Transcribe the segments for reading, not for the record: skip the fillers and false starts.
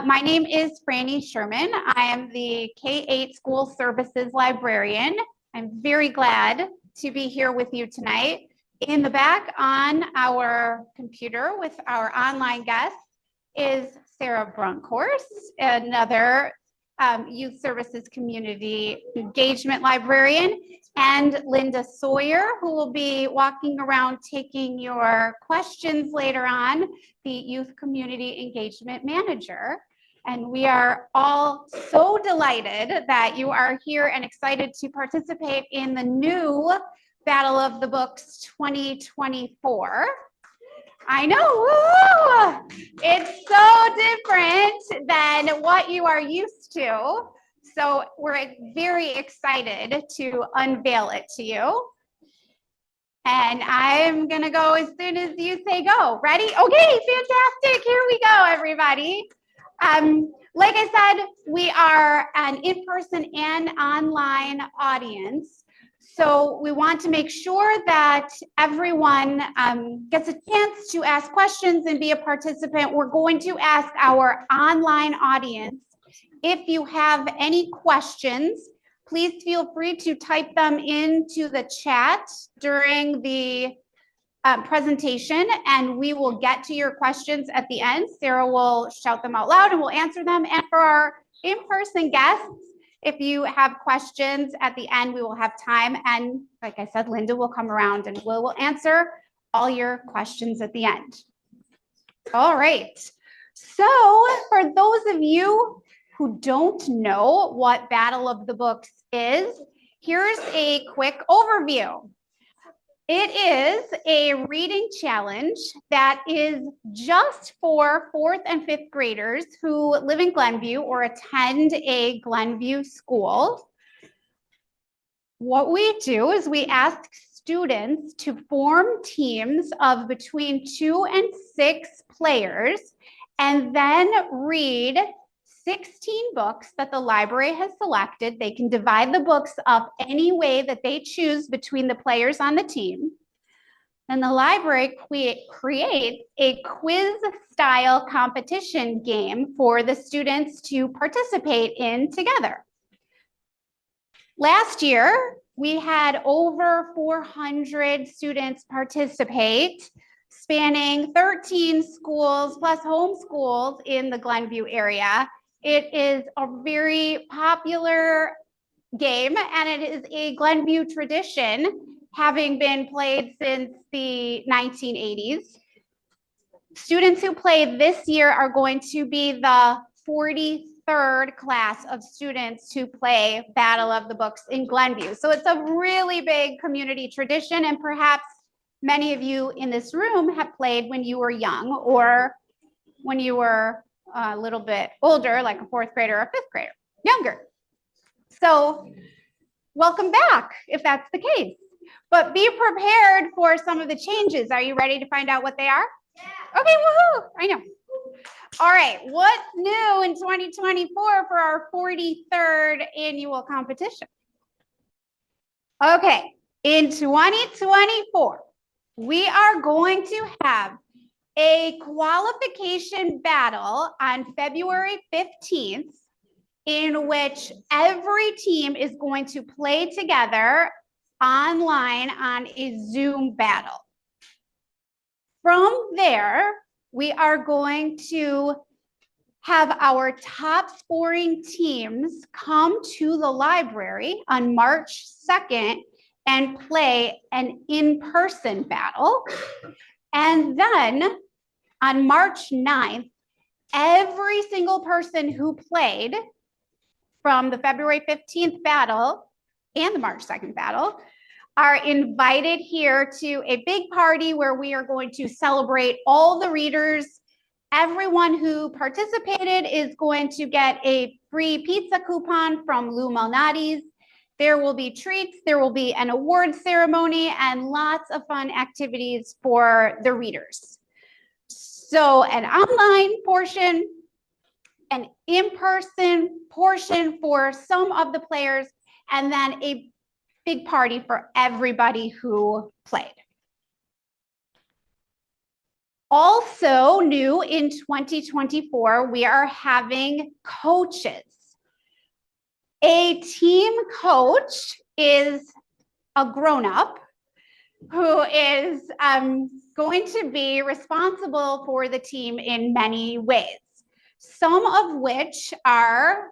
My name is Franny Sherman. I am the K-8 School Services Librarian. I'm very glad to be here with you tonight. In the back on our computer with our online guest is Sarah Brunkhorst, another Youth Services Community Engagement Librarian, and Linda Sawyer, who will be walking around taking your questions later on, the Youth Community Engagement Manager. And we are all so delighted that you are here and excited to participate in the new Battle of the Books 2024. I know, woo! It's so different than what you are used to. So we're very excited to unveil it to you. And I'm gonna go as soon as you say go. Ready? Okay, fantastic. Here we go, everybody. Like I said, we are an in-person and online audience. So we want to make sure that everyone gets a chance to ask questions and be a participant. We're going to ask our online audience, if you have any questions, please feel free to type them into the chat during the presentation, and we will get to your questions at the end. Sarah will shout them out loud and we'll answer them. And for our in-person guests, if you have questions at the end, we will have time. And like I said, Linda will come around and we'll answer all your questions at the end. All right. So for those of you who don't know what Battle of the Books is, here's a quick overview. It is a reading challenge that is just for 4th and 5th graders who live in Glenview or attend a Glenview school. What we do is we ask students to form teams of between 2 and 6 players and then read 16 books that the library has selected. They can divide the books up any way that they choose between the players on the team. And the library creates a quiz-style competition game for the students to participate in together. Last year, we had over 400 students participate, spanning 13 schools plus homeschools in the Glenview area. It is a very popular game, and it is a Glenview tradition, having been played since the 1980s. Students who played this year are going to be the 43rd class of students to play Battle of the Books in Glenview. So it's a really big community tradition, and perhaps many of you in this room have played when you were young or when you were a little bit older, like a 4th grader or a 5th grader, younger. So welcome back if that's the case. But be prepared for some of the changes. Are you ready to find out what they are? Yeah. Okay, woohoo! I know. All right, what's new in 2024 for our 43rd annual competition? Okay, in 2024, we are going to have a qualification battle on February 15th in which every team is going to play together online on a Zoom battle. From there, we are going to have our top scoring teams come to the library on March 2nd and play an in-person battle. And then on March 9th, every single person who played from the February 15th battle and the March 2nd battle are invited here to a big party where we are going to celebrate all the readers. Everyone who participated is going to get a free pizza coupon from Lou Malnati's. There will be treats, there will be an award ceremony, and lots of fun activities for the readers. So an online portion, an in-person portion for some of the players, and then a big party for everybody who played. Also new in 2024, we are having coaches. A team coach is a grown-up who is going to be responsible for the team in many ways, some of which are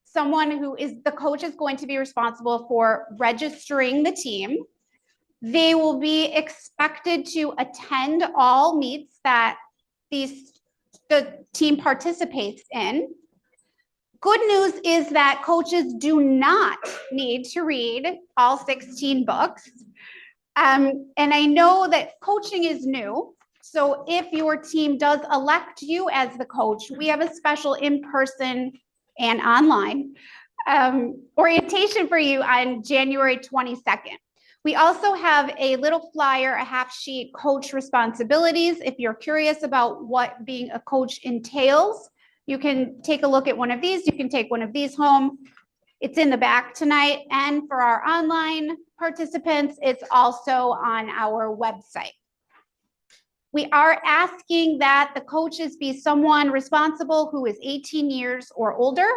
someone who is the coach is going to be responsible for registering the team. They will be expected to attend all meets that the team participates in. Good news is that coaches do not need to read all 16 books. And I know that coaching is new. So if your team does elect you as the coach, we have a special in-person and online orientation for you on January 22nd. We also have a little flyer, a half sheet, coach responsibilities. If you're curious about what being a coach entails, you can take a look at one of these. You can take one of these home. It's in the back tonight. And for our online participants, it's also on our website. We are asking that the coaches be someone responsible who is 18 years or older.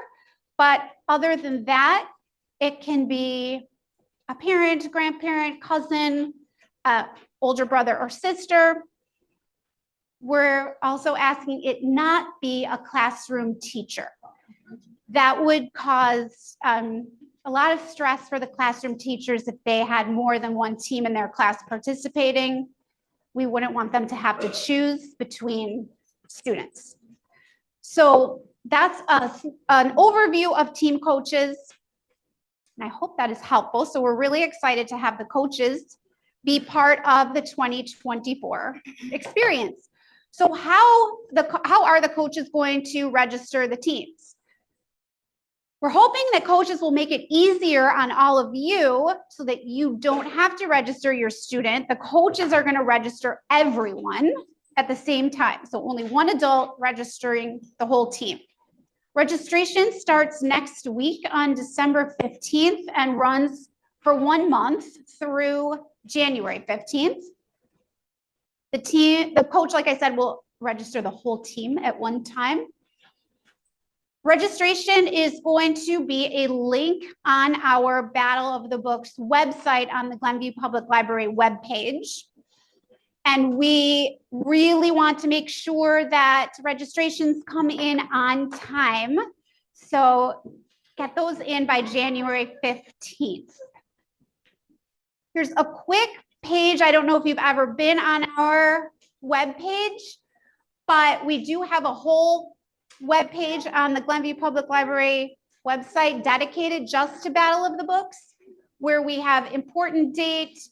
But other than that, it can be a parent, grandparent, cousin, older brother or sister. We're also asking it not be a classroom teacher. That would cause a lot of stress for the classroom teachers if they had more than one team in their class participating. We wouldn't want them to have to choose between students. So that's an overview of team coaches. And I hope that is helpful. So we're really excited to have the coaches be part of the 2024 experience. So how are the coaches going to register the teams? We're hoping that coaches will make it easier on all of you so that you don't have to register your student. The coaches are going to register everyone at the same time. So only one adult registering the whole team. Registration starts next week on December 15th and runs for 1 month through January 15th. The coach, like I said, will register the whole team at one time. Registration is going to be a link on our Battle of the Books website on the Glenview Public Library webpage. And we really want to make sure that registrations come in on time. So get those in by January 15th. Here's a quick page. I don't know if you've ever been on our webpage, but we do have a whole webpage on the Glenview Public Library website dedicated just to Battle of the Books, where we have important dates,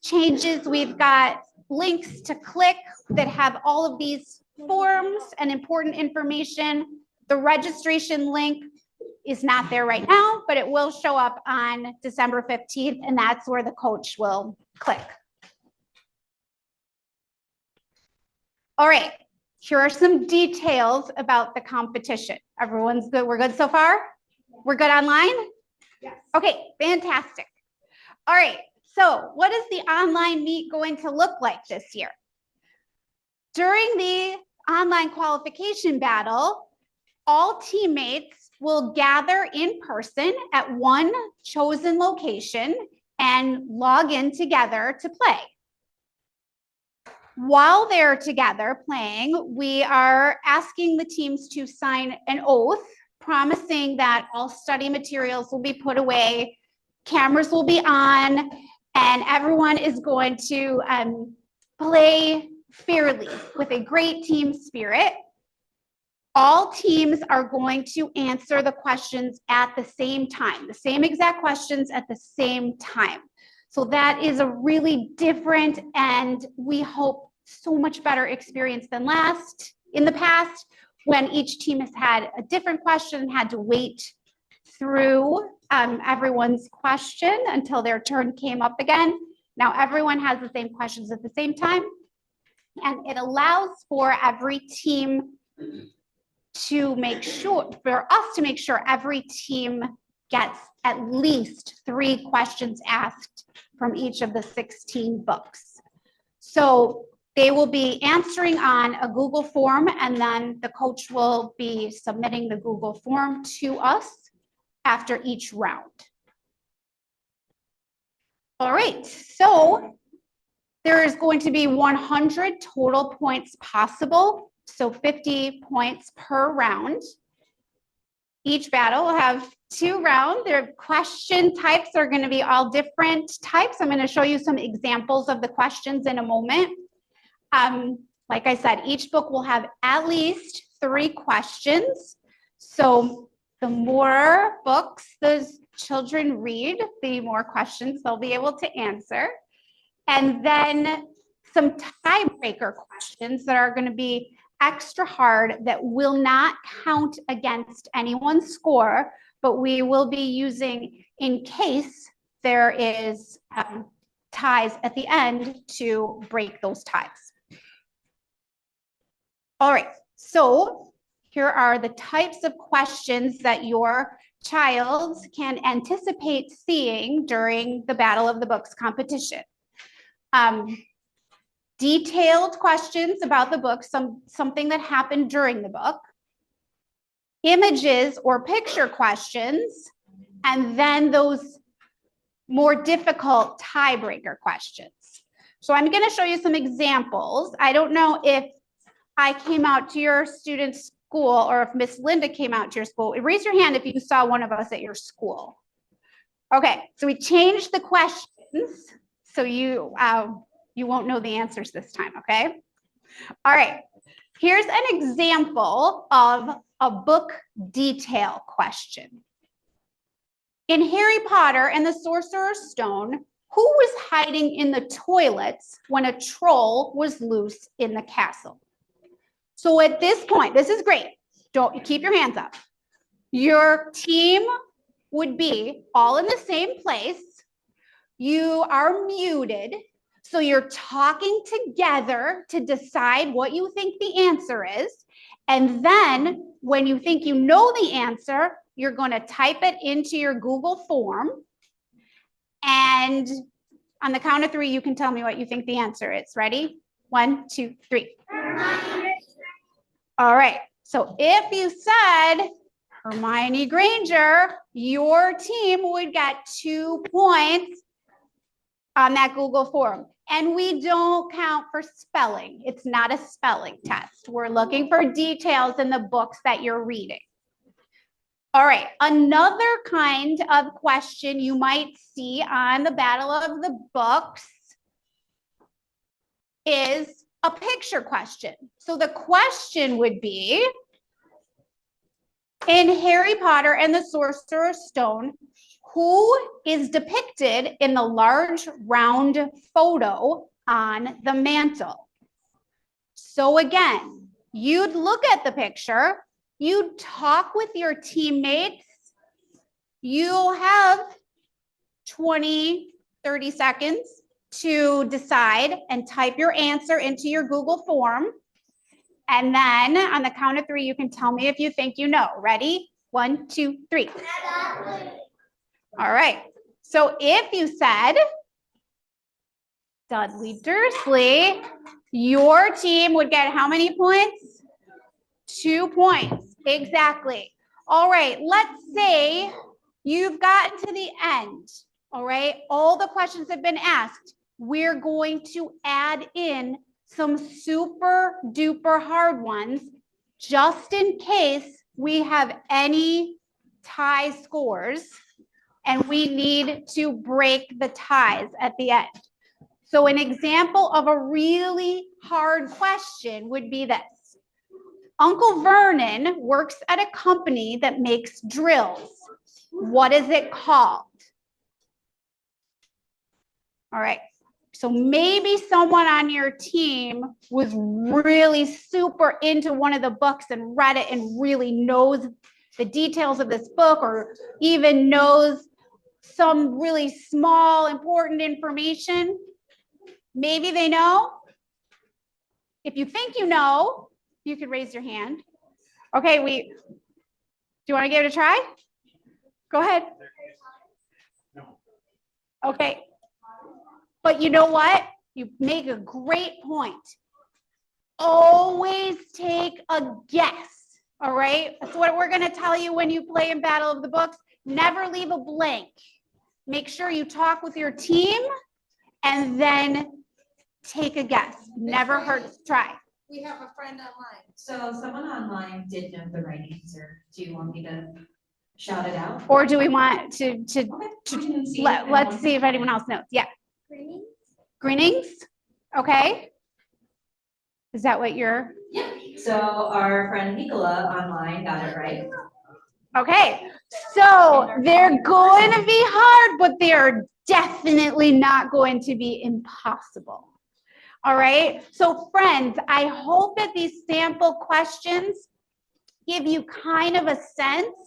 changes. We've got links to click that have all of these forms and important information. The registration link is not there right now, but it will show up on December 15th, and that's where the coach will click. All right, here are some details about the competition. Everyone's good? We're good so far? We're good online? Yes. Okay, fantastic. All right, so what is the online meet going to look like this year? During the online qualification battle, all teammates will gather in person at one chosen location and log in together to play. While they're together playing, we are asking the teams to sign an oath promising that all study materials will be put away, cameras will be on, and everyone is going to play fairly with a great team spirit. All teams are going to answer the questions at the same time, the same exact questions at the same time. So that is a really different and we hope so much better experience than in the past, when each team has had a different question and had to wait through everyone's question until their turn came up again. Now everyone has the same questions at the same time, and it allows for every team to make sure, for us to make sure every team gets at least 3 questions asked from each of the 16 books. So They will be answering on a Google form, and then the coach will be submitting the Google form to us after each round. All right, so there is going to be 100 total points possible, so 50 points per round. Each battle will have 2 rounds. Their question types are going to be all different types. I'm going to show you some examples of the questions in a moment. Like I said, each book will have at least 3 questions. So the more books those children read, the more questions they'll be able to answer. And then some tiebreaker questions that are going to be extra hard that will not count against anyone's score, but we will be using in case there is ties at the end to break those ties. All right, so here are the types of questions that your child can anticipate seeing during the Battle of the Books competition. Detailed questions about the book, something that happened during the book, images or picture questions, and then those more difficult tiebreaker questions. So I'm going to show you some examples. I don't know if I came out to your student's school or if Miss Linda came out to your school. Raise your hand if you saw one of us at your school. Okay, so we changed the questions so you won't know the answers this time, okay? All right, here's an example of a book detail question. In Harry Potter and the Sorcerer's Stone, who was hiding in the toilets when a troll was loose in the castle? So at this point, this is great. Don't keep your hands up. Your team would be all in the same place. You are muted. So you're talking together to decide what you think the answer is. And then when you think you know the answer, you're going to type it into your Google form. And on the count of 3, you can tell me what you think the answer is. Ready? 1, 2, 3. All right. So if you said Hermione Granger, your team would get 2 points on that Google form. And we don't count for spelling. It's not a spelling test. We're looking for details in the books that you're reading. All right, another kind of question you might see on the Battle of the Books is a picture question. So the question would be, in Harry Potter and the Sorcerer's Stone, who is depicted in the large round photo on the mantle? So again, you'd look at the picture, you'd talk with your teammates, you'll have 20, 30 seconds to decide and type your answer into your Google form. And then on the count of 3, you can tell me if you think you know. Ready? 1, 2, 3. All right. So if you said Dudley Dursley, your team would get how many points? 2 points. Exactly. All right. Let's say you've gotten to the end. All right. All the questions have been asked. We're going to add in some super duper hard ones just in case we have any tie scores and we need to break the ties at the end. So an example of a really hard question would be this. Uncle Vernon works at a company that makes drills. What is it called? All right. So maybe someone on your team was really super into one of the books and read it and really knows the details of this book, or even knows some really small, important information. Maybe they know. If you think you know, you could raise your hand. Okay, do you want to give it a try? Go ahead. Okay. But you know what? You make a great point. always take a guess, all right? That's what we're gonna tell you when you play in Battle of the Books. Never leave a blank. Make sure you talk with your team and then take a guess. Never hurts to try. We have a friend online. So someone online did know the right answer. Do you want me to shout it out? Or do we want to See let's see if anyone else knows. Yeah. Greenings? Greenings? Okay. Is that what you're? Yeah. So our friend Nicola online got it right. Okay. So they're going to be hard, but they're definitely not going to be impossible. All right. So friends, I hope that these sample questions give you kind of a sense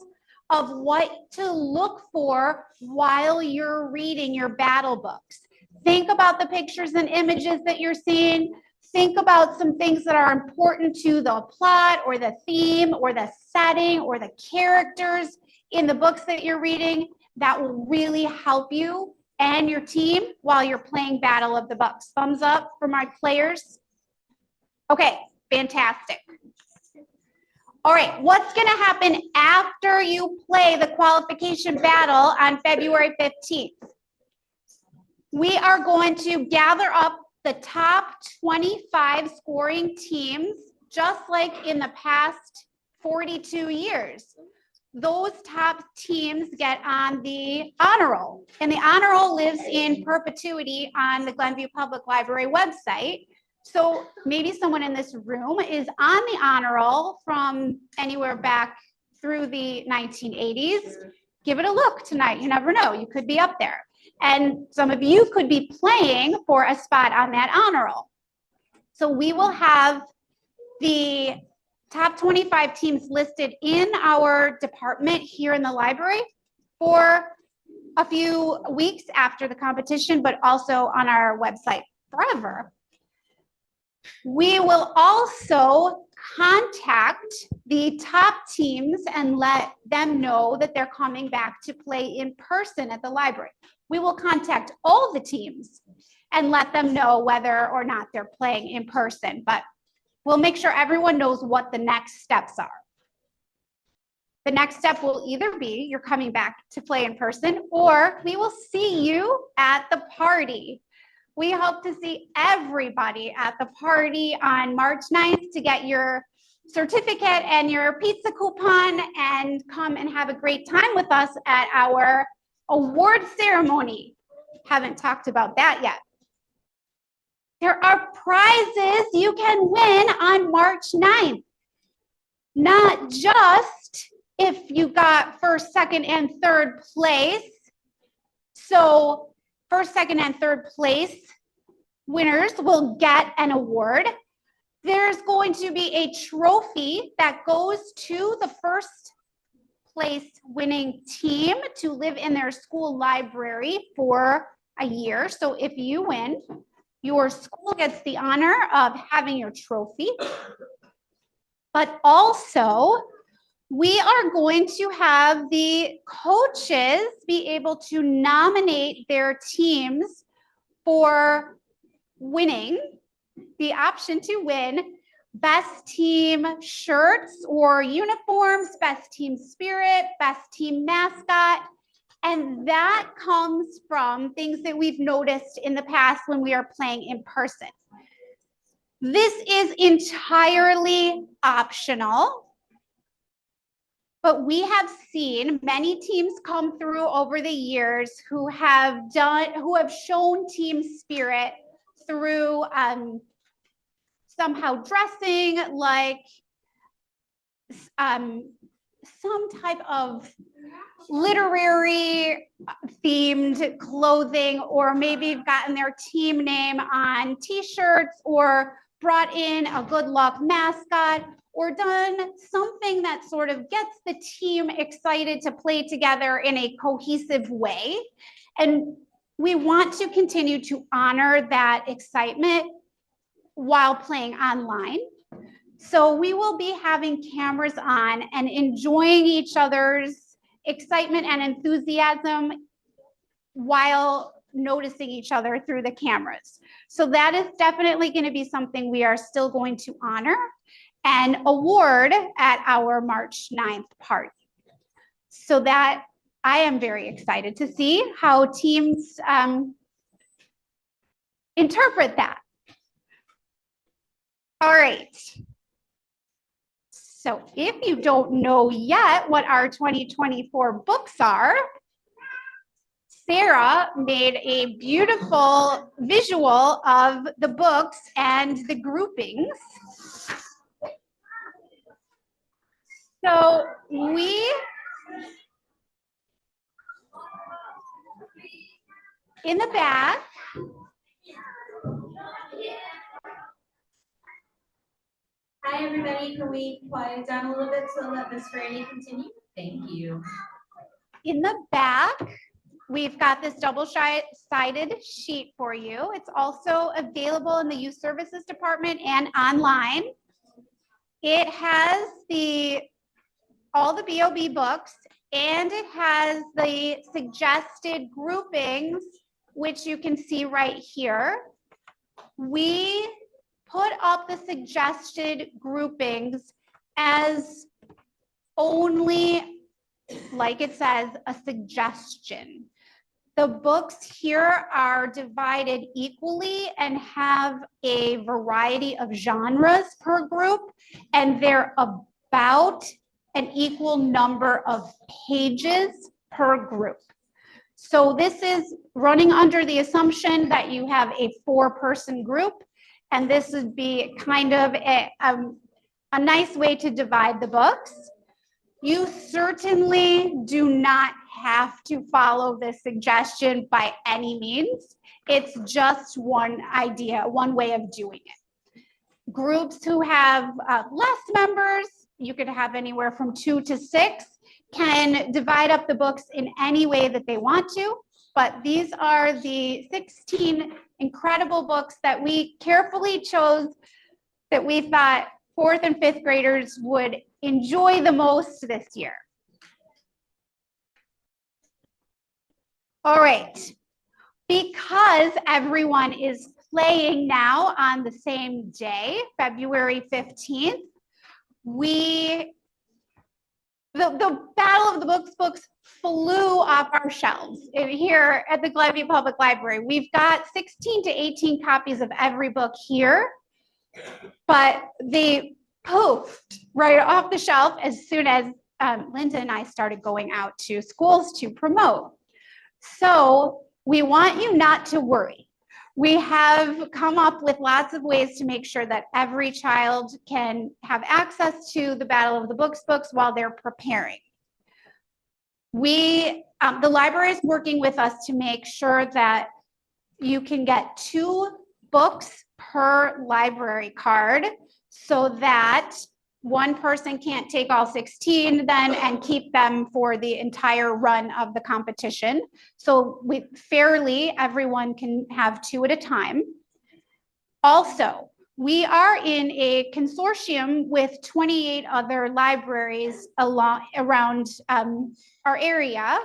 of what to look for while you're reading your battle books. Think about the pictures and images that you're seeing. Think about some things that are important to the plot or the theme or the setting or the characters in the books that you're reading. That will really help you and your team while you're playing Battle of the Books. Thumbs up for my players. Okay, fantastic. All right, what's going to happen after you play the qualification battle on February 15th? We are going to gather up the top 25 scoring teams, just like in the past 42 years. Those top teams get on the honor roll, and the honor roll lives in perpetuity on the Glenview Public Library website. So maybe someone in this room is on the honor roll from anywhere back through the 1980s. Give it a look tonight. You never know. You could be up there. And some of you could be playing for a spot on that honor roll. So we will have the top 25 teams listed in our department here in the library for a few weeks after the competition, but also on our website forever. We will also contact the top teams and let them know that they're coming back to play in person at the library. We will contact all the teams and let them know whether or not they're playing in person, but we'll make sure everyone knows what the next steps are. The next step will either be you're coming back to play in person, or we will see you at the party. We hope to see everybody at the party on March 9th to get your certificate and your pizza coupon and come and have a great time with us at our award ceremony. Haven't talked about that yet. There are prizes you can win on March 9th. Not just if you got first, second, and third place. So first, second, and third place winners will get an award. There's going to be a trophy that goes to the first place winning team to live in their school library for a year. So if you win, your school gets the honor of having your trophy. But also, we are going to have the coaches be able to nominate their teams for winning, the option to win best team shirts or uniforms, best team spirit, best team mascot. And that comes from things that we've noticed in the past when we are playing in person. This is entirely optional, but we have seen many teams come through over the years who have shown team spirit through somehow dressing like some type of literary themed clothing, or maybe you've gotten their team name on t-shirts, or brought in a good luck mascot, or done something that sort of gets the team excited to play together in a cohesive way. And we want to continue to honor that excitement while playing online. So we will be having cameras on and enjoying each other's excitement and enthusiasm while noticing each other through the cameras. So that is definitely going to be something we are still going to honor and award at our March 9th party. So that I am very excited to see how teams interpret that. All right. So if you don't know yet what our 2024 books are, Sarah made a beautiful visual of the books and the groupings. So in the back, Hi, everybody. Can we quiet down a little bit so that Miss Franny continue? Thank you. in the back, we've got this double-sided sheet for you. It's also available in the Youth Services Department and online. It has all the BOB books, and it has the suggested groupings, which you can see right here. We put up the suggested groupings as only, like it says, a suggestion. The books here are divided equally and have a variety of genres per group, and they're about an equal number of pages per group. So this is running under the assumption that you have a 4-person group, and this would be kind of a nice way to divide the books. You certainly do not have to follow this suggestion by any means. It's just one idea, one way of doing it. Groups who have less members, you could have anywhere from 2 to 6, can divide up the books in any way that they want to. But these are the 16 incredible books that we carefully chose that we thought 4th and 5th graders would enjoy the most this year. All right, because everyone is playing now on the same day, February 15th, the Battle of the books flew off our shelves here at the Glenview Public Library. We've got 16 to 18 copies of every book here, but they poofed right off the shelf as soon as Linda and I started going out to schools to promote. So we want you not to worry. We have come up with lots of ways to make sure that every child can have access to the Battle of the books while they're preparing. The library is working with us to make sure that you can get 2 books per library card so that one person can't take all 16 then and keep them for the entire run of the competition. So fairly, everyone can have 2 at a time. Also, we are in a consortium with 28 other libraries around our area,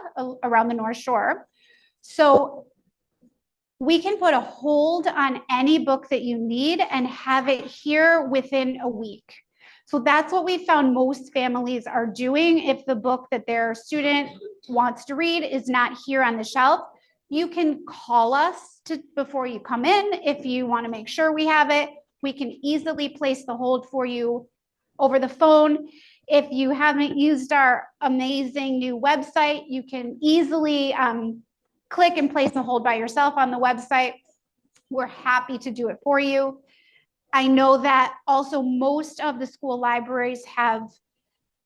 around the North Shore. So we can put a hold on any book that you need and have it here within a week. So that's what we found most families are doing. If the book that their student wants to read is not here on the shelf, you can call us before you come in if you want to make sure we have it. We can easily place the hold for you over the phone. If you haven't used our amazing new website, you can easily click and place a hold by yourself on the website. We're happy to do it for you. I know that also most of the school libraries have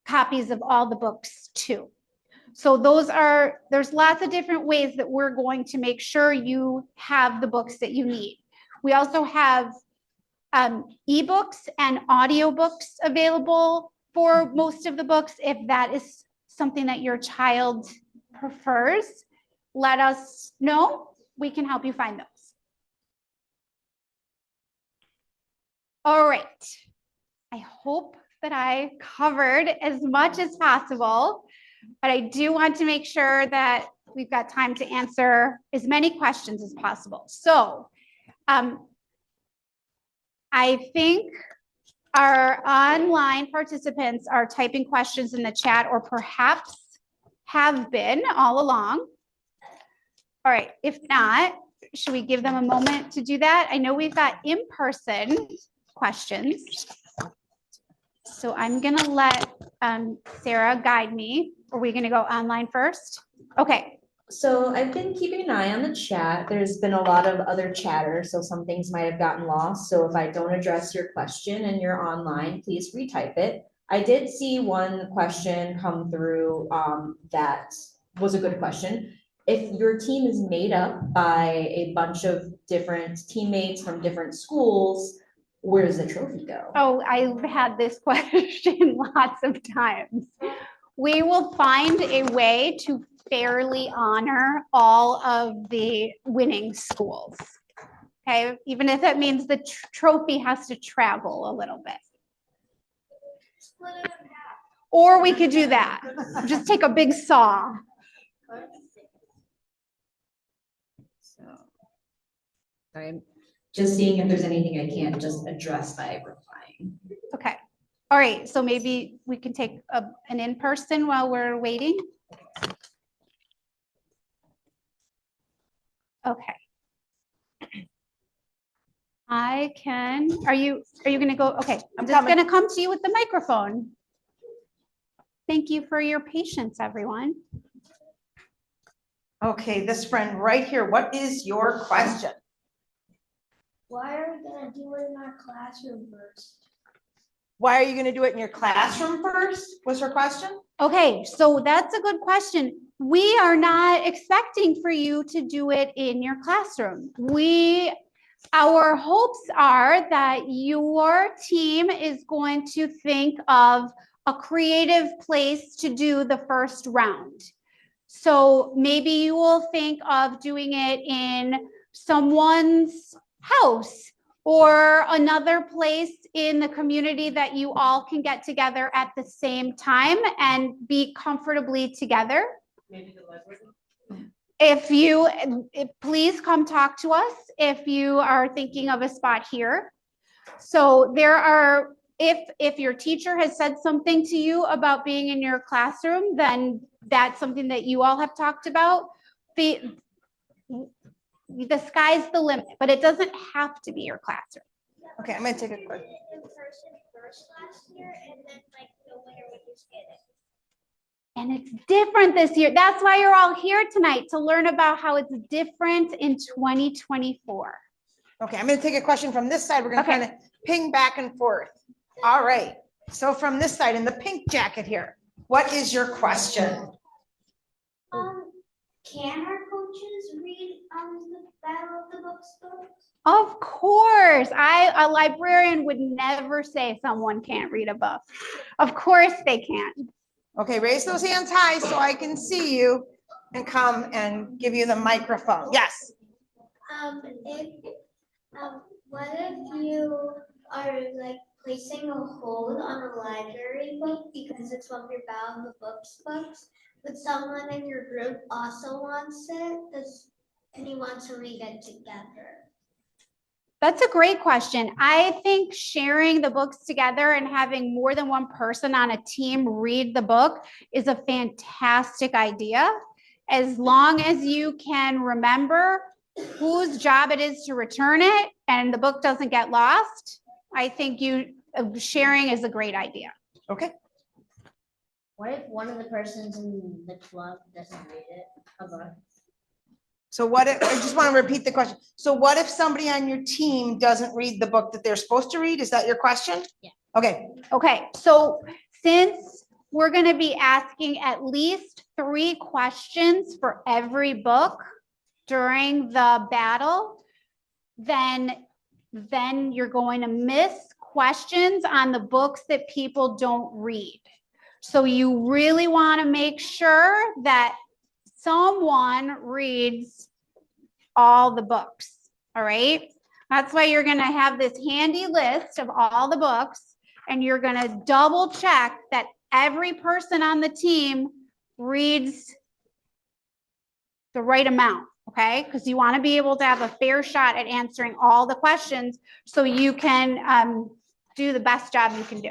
copies of all the books too. So there's lots of different ways that we're going to make sure you have the books that you need. We also have ebooks and audiobooks available for most of the books. If that is something that your child prefers, let us know. We can help you find those. All right. I hope that I covered as much as possible, but I do want to make sure that we've got time to answer as many questions as possible. So I think our online participants are typing questions in the chat, or perhaps have been all along. All right, if not, should we give them a moment to do that? I know we've got in-person questions. So I'm gonna let Sarah guide me. Are we gonna go online first? Okay, So I've been keeping an eye on the chat. There's been a lot of other chatter, so some things might have gotten lost. So if I don't address your question and you're online, please retype it. I did see one question come through that was a good question. If your team is made up by a bunch of different teammates from different schools, where does the trophy go? oh, I've had this question lots of times. We will find a way to fairly honor all of the winning schools. Okay, even if it means the trophy has to travel a little bit. Or we could do that. Just take a big saw. I'm just seeing if there's anything I can't just address by replying. Okay. All right. So maybe we can take an in-person while we're waiting. Okay. I can, are you going to go? Okay. I'm just going to come to you with the microphone. Thank you for your patience, everyone. Okay, this friend right here, what is your question? Why are we gonna do it in our classroom first? Why are you gonna do it in your classroom first? Was her question? Okay, so that's a good question. We are not expecting for you to do it in your classroom. Our hopes are that your team is going to think of a creative place to do the first round. So maybe you will think of doing it in someone's house or another place in the community that you all can get together at the same time and be comfortably together. Maybe the library. Please come talk to us if you are thinking of a spot here. So there are, if your teacher has said something to you about being in your classroom, then that's something that you all have talked about. The sky's the limit, but it doesn't have to be your classroom. Okay, I'm gonna take a quick. In person first last year, and then like the winner would just get it. And it's different this year. That's why you're all here tonight, to learn about how it's different in 2024. Okay, I'm gonna take a question from this side. We're gonna Okay. kind of ping back and forth. All right, so from this side in the pink jacket here, what is your question? Can our coaches read the Battle of the Books books? Of course, a librarian would never say someone can't read a book. Of course they can. Okay, raise those hands high so I can see you and come and give you the microphone. Yes. What if you are like placing a hold on a library book because it's one of your Battle of the books, but someone in your group also wants it, and you want to read it together? That's a great question. I think sharing the books together and having more than one person on a team read the book is a fantastic idea. As long as you can remember whose job it is to return it and the book doesn't get lost, I think sharing is a great idea. Okay. What if one of the persons in the club doesn't read it? A book? So what if, I just want to repeat the question. So what if somebody on your team doesn't read the book that they're supposed to read? Is that your question? Yeah. Okay. Okay, so since we're going to be asking at least 3 questions for every book during the battle, then you're going to miss questions on the books that people don't read. So you really want to make sure that someone reads all the books. All right. That's why you're going to have this handy list of all the books, and you're going to double check that every person on the team reads the right amount, okay? Because you want to be able to have a fair shot at answering all the questions so you can do the best job you can do.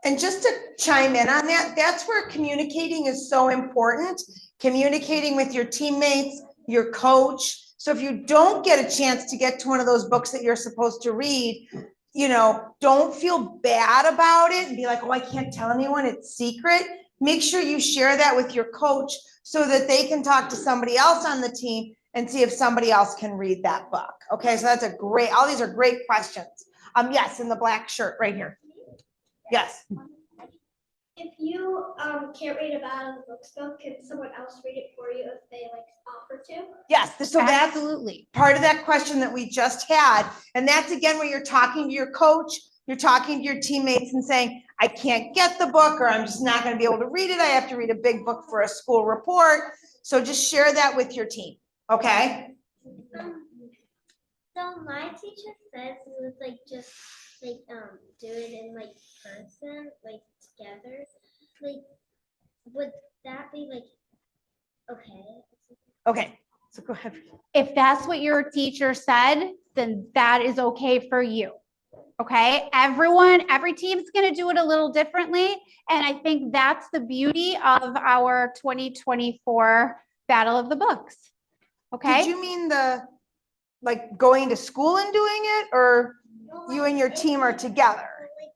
And just to chime in on that, that's where communicating is so important. Communicating with your teammates, your coach. So if you don't get a chance to get to one of those books that you're supposed to read, you know, don't feel bad about it and be like, oh, I can't tell anyone, it's secret. Make sure you share that with your coach so that they can talk to somebody else on the team and see if somebody else can read that book. Okay, so that's a great, all these are great questions. Yes, in the black shirt right here. Yes. If you can't read a Battle of the Books book, can someone else read it for you if they like offer to? Yes, so that's Absolutely. part of that question that we just had. And that's again, where you're talking to your coach, you're talking to your teammates and saying, I can't get the book, or I'm just not gonna be able to read it. I have to read a big book for a school report. So just share that with your team, okay? So my teacher says it was like just like do it in like person, like together. Like would that be like okay? Okay, so go ahead. If that's what your teacher said, then that is okay for you. Okay, every team's going to do it a little differently. And I think that's the beauty of our 2024 Battle of the Books. Okay. Did you mean like going to school and doing it, or No, you and your team are together? Like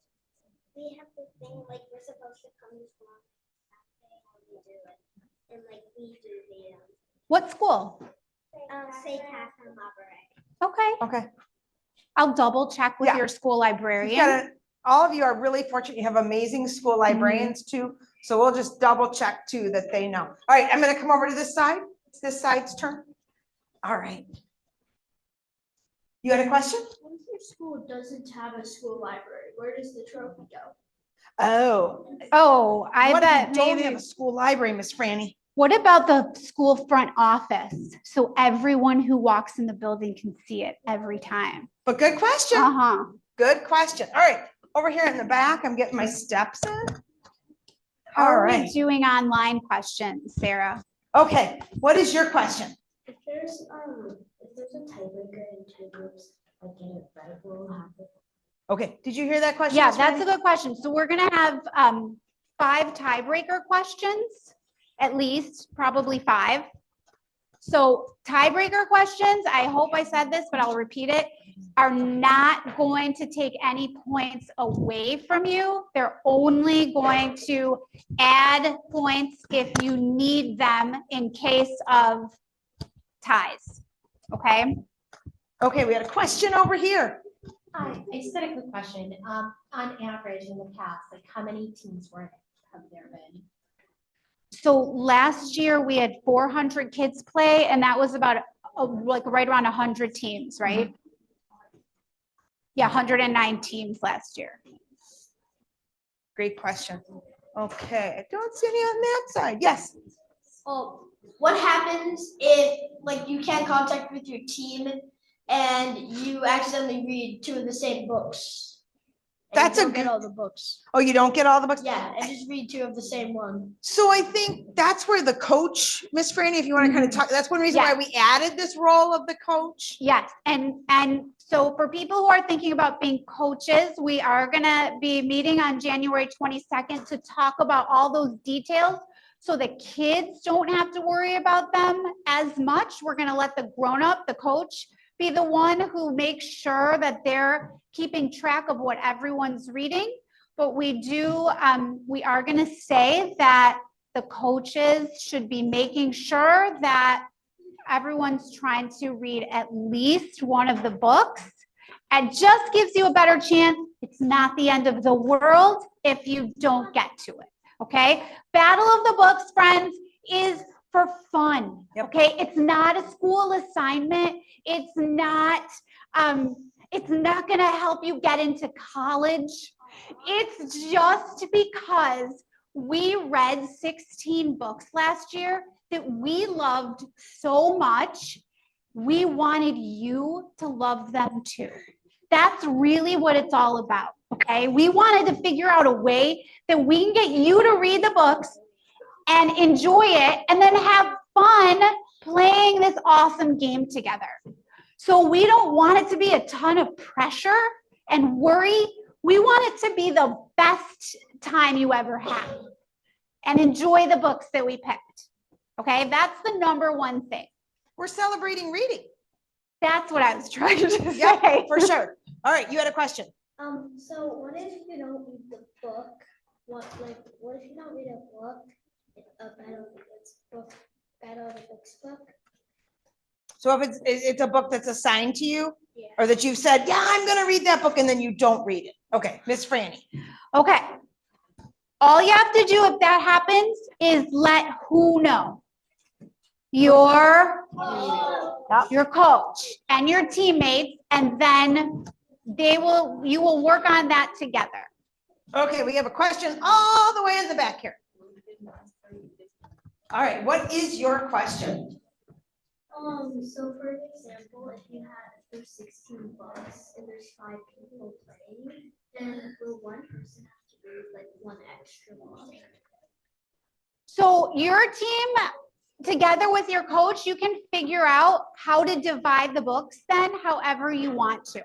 we have this thing like we're supposed to come to school on Saturday and we do it, and like we do the What school? St. Catherine Library. Okay. Okay. I'll double check with Yeah. your school You've librarian. got all of you are really fortunate. You have amazing school librarians too. So we'll just double check too that they know. All right, I'm gonna come over to this side. It's this side's turn. All right. You had a question? What if your school doesn't have a school library? Where does the trophy go? Oh, I What if bet you don't maybe. have a school library, Miss Franny? What about the school front office? So everyone who walks in the building can see it every time. But good question. Uh-huh. Good question. All right, over here in the back, I'm getting my steps in. How All are we right. doing online questions, Sarah? Okay, what is your question? If there's a tiebreaker in two groups, like get it right, we'll have it. Okay, did you hear that question? Yeah, Miss that's a Franny? good question. So we're gonna have 5 tiebreaker questions, at least, probably 5. So tiebreaker questions, I hope I said this, but I'll repeat it, are not going to take any points away from you. They're only going to add points if you need them in case of ties. Okay? Okay, we had a question over here. Hi, I just had a quick question. On average, in the past, like how many teams have there been? So last year we had 400 kids play, and that was about like right around 100 teams, right? Yeah, 109 teams last year. Great question. Okay, I don't see any on that side. Yes. What happens if like you can't contact with your team and you accidentally read 2 of the same books? And you That's a don't get good- all the books. Oh, you don't get all the books? Yeah, and just read 2 of the same one. So I think that's where the coach, Miss Franny, if you want to kind of talk, that's one reason why Yeah. we added this role of the coach. Yes, and so for people who are thinking about being coaches, we are gonna be meeting on January 22nd to talk about all those details. So the kids don't have to worry about them as much. We're gonna let the grown-up, the coach, be the one who makes sure that they're keeping track of what everyone's reading. But we are gonna say that the coaches should be making sure that everyone's trying to read at least one of the books. It just gives you a better chance. It's not the end of the world if you don't get to it, okay? Battle of the Books, friends, is for fun, Yep. okay? It's not a school assignment. It's not gonna help you get into college. It's just because we read 16 books last year that we loved so much, we wanted you to love them too. That's really what it's all about, okay? We wanted to figure out a way that we can get you to read the books and enjoy it and then have fun playing this awesome game together. So we don't want it to be a ton of pressure and worry. We want it to be the best time you ever had and enjoy the books that we picked. Okay, that's the number one thing. We're celebrating reading. That's what I was trying to say. Yeah, for sure. All right, you had a question. So what if you don't read the book? What if you don't read a book, a Battle of the Books book? So if it's a book that's assigned to you, Yeah. or that you've said, yeah, I'm gonna read that book, and then you don't read it. Okay, Miss Franny. Okay. All you have to do if that happens is let who know? Your coach and your teammates, and then you will work on that together. Okay, we have a question all the way in the back here. All right, what is your question? So for example, if you there's 16 books and there's 5 people playing, then will one person have to read like one extra book? So your team, together with your coach, you can figure out how to divide the books then however you want to.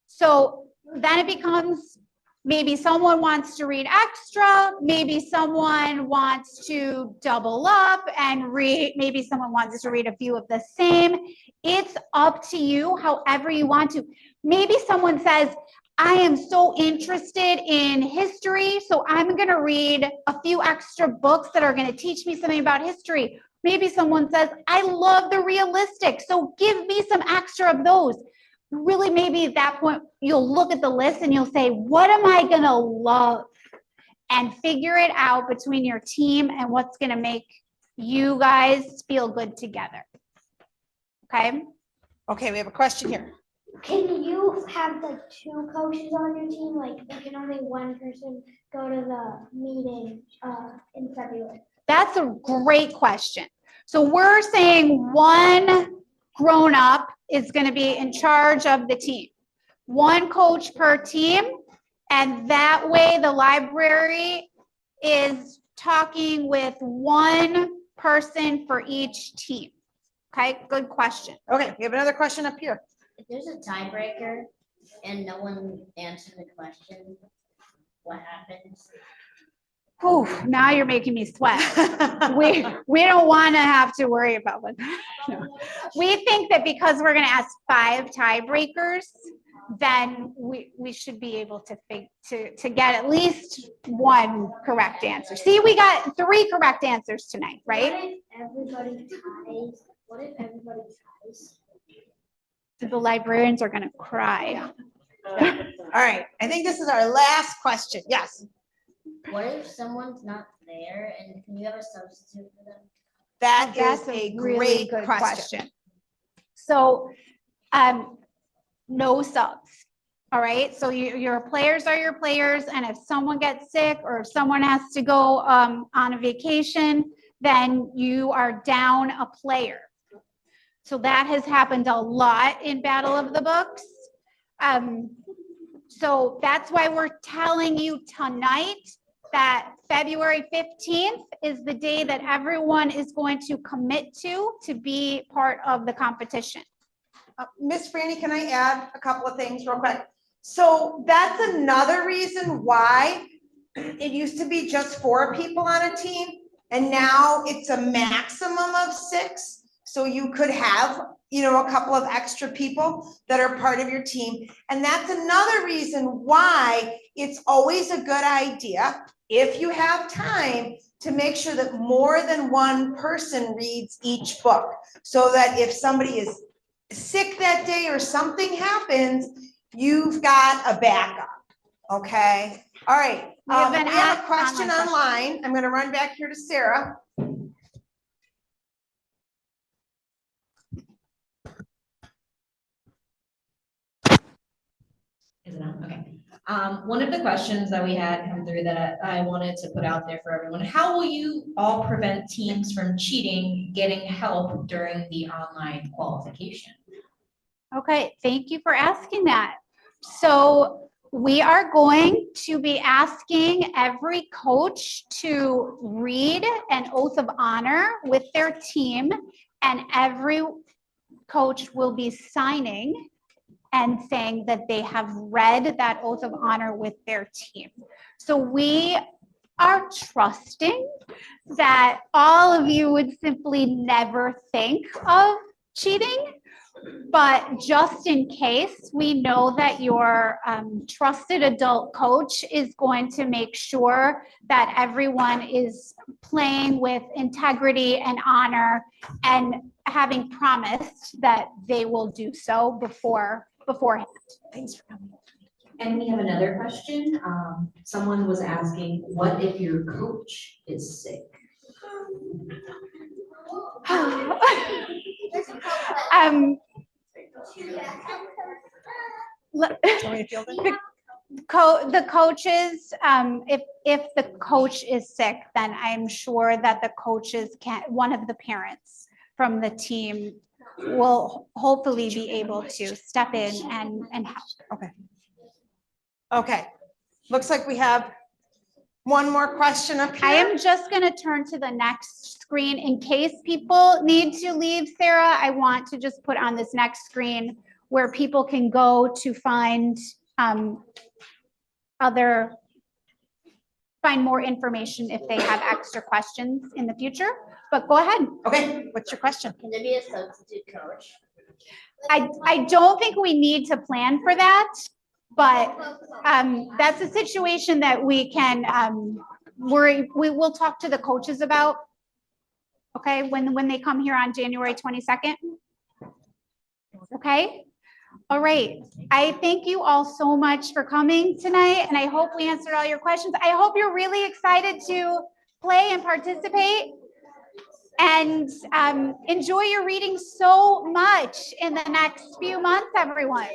So then it becomes, maybe someone wants to read extra, maybe someone wants to double up and read, maybe someone wants to read a few of the same. It's up to you however you want to. Maybe someone says, I am so interested in history, so I'm going to read a few extra books that are going to teach me something about history. Maybe someone says, I love the realistic, so give me some extra of those. Really, maybe at that point, you'll look at the list and you'll say, what am I going to love? And figure it out between your team and what's going to make you guys feel good together. Okay? Okay, we have a question here. Can you have like 2 coaches on your team? Like, can only one person go to the meeting in February? That's a great question. So we're saying one grown-up is going to be in charge of the team. One coach per team, and that way the library is talking with one person for each team. Okay, good question. Okay, we have another question up here. If there's a tiebreaker and no one answered the question, what happens? Whew, now you're making me sweat. We don't want to have to worry about that. No. We think that because we're going to ask 5 tiebreakers, then we should be able to get at least 1 correct answer. See, we got 3 correct answers tonight, right? What if everybody ties? What if everybody ties? The librarians are going to cry. All right, I think this is our last question. Yes, What if someone's not there and can you have a substitute for them? that That's is a really great good question. So, no subs. All right. So your players are your players, and if someone gets sick or if someone has to go on a vacation, then you are down a player. So that has happened a lot in Battle of the Books. So that's why we're telling you tonight that February 15th is the day that everyone is going to commit to be part of the competition. Miss Franny, can I add a couple of things real quick? So that's another reason why it used to be just 4 people on a team, and now it's a maximum of 6. So you could have, a couple of extra people that are part of your team. And that's another reason why it's always a good idea, if you have time, to make sure that more than one person reads each book. So that if somebody is sick that day or something happens, you've got a backup, okay? All right, we have a question online. I'm gonna run back here to Sarah. Is it on? Okay. One of the questions that we had come through that I wanted to put out there for everyone, how will you all prevent teams from cheating, getting help during the online qualification? Okay, thank you for asking that. So we are going to be asking every coach to read an oath of honor with their team, and every coach will be signing and saying that they have read that oath of honor with their team. So we are trusting that all of you would simply never think of cheating. But just in case, we know that your trusted adult coach is going to make sure that everyone is playing with integrity and honor, and having promised that they will do so beforehand. Thanks for coming. And we have another question. Someone was asking, what if your coach is sick? The coaches, if the coach is sick, then I'm sure that the coaches one of the parents from the team will hopefully be able to step in and help. Okay. Okay, looks like we have one more question up here. I am just going to turn to the next screen in case people need to leave, Sarah. I want to just put on this next screen where people can go to find more information if they have extra questions in the future. But go ahead. Okay, what's your question? Can there be a substitute coach? I don't think we need to plan for that, but that's a situation that we can we will talk to the coaches about. Okay, when they come here on January 22nd. Okay. All right. I thank you all so much for coming tonight, and I hope we answered all your questions. I hope you're really excited to play and participate, and enjoy your reading so much in the next few months, everyone.